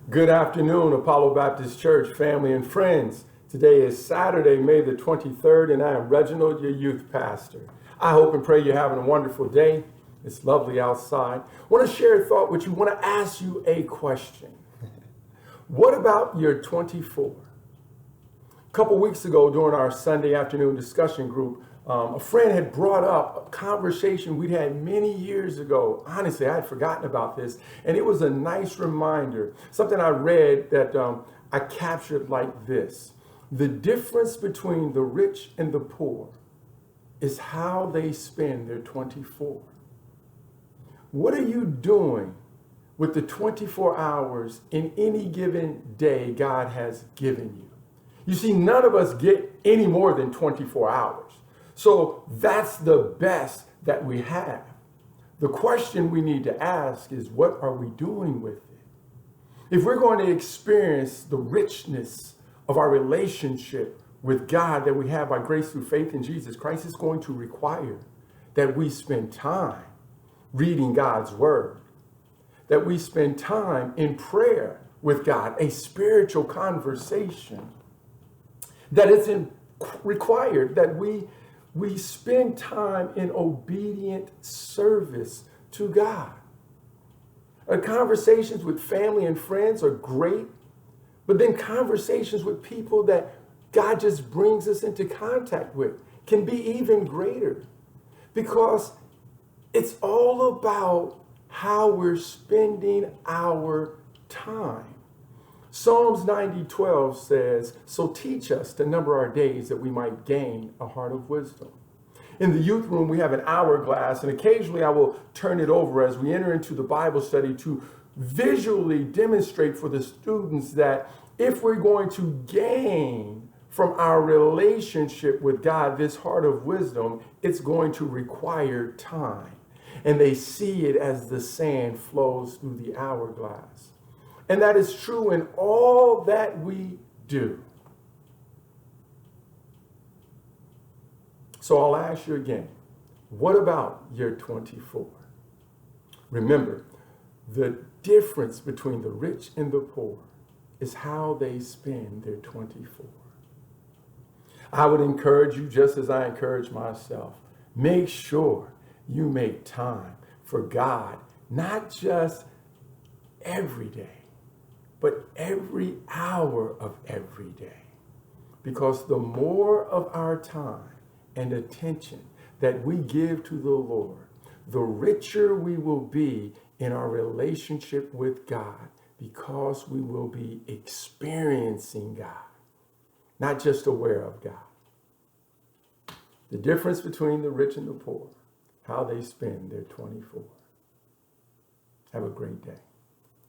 Good afternoon, Apollo Baptist Church family and friends. Today is Saturday, May the 23rd, and I am Reginald, your youth pastor. I hope and pray you're having a wonderful day. It's lovely outside. I want to share a thought with you. I want to ask you a question. What about your 24? A couple weeks ago during our Sunday afternoon discussion group, a friend had brought up a conversation we'd had many years ago. Honestly, I had forgotten about this, and it was a nice reminder. Something I read that I captured like this. The difference between the rich and the poor is how they spend their 24. What are you doing with the 24 hours in any given day God has given you? You see, none of us get any more than 24 hours. So that's the best that we have. The question we need to ask is, what are we doing with it? If we're going to experience the richness of our relationship with God that we have by grace through faith in Jesus Christ, it's going to require that we spend time reading God's word, that we spend time in prayer with God, a spiritual conversation, that it's required that we spend time in obedient service to God. Our conversations with family and friends are great, but then conversations with people that God just brings us into contact with can be even greater, because it's all about how we're spending our time. Psalms 90:12 says, "So teach us to number our days that we might gain a heart of wisdom." In the youth room, we have an hourglass, and occasionally I will turn it over as we enter into the Bible study to visually demonstrate for the students that if we're going to gain from our relationship with God this heart of wisdom, it's going to require time. And they see it as the sand flows through the hourglass. And that is true in all that we do. So I'll ask you again, what about your 24? Remember, the difference between the rich and the poor is how they spend their 24. I would encourage you, just as I encourage myself, make sure you make time for God, not just every day, but every hour of every day. Because the more of our time and attention that we give to the Lord, the richer we will be in our relationship with God, because we will be experiencing God, not just aware of God. The difference between the rich and the poor, how they spend their 24. Have a great day.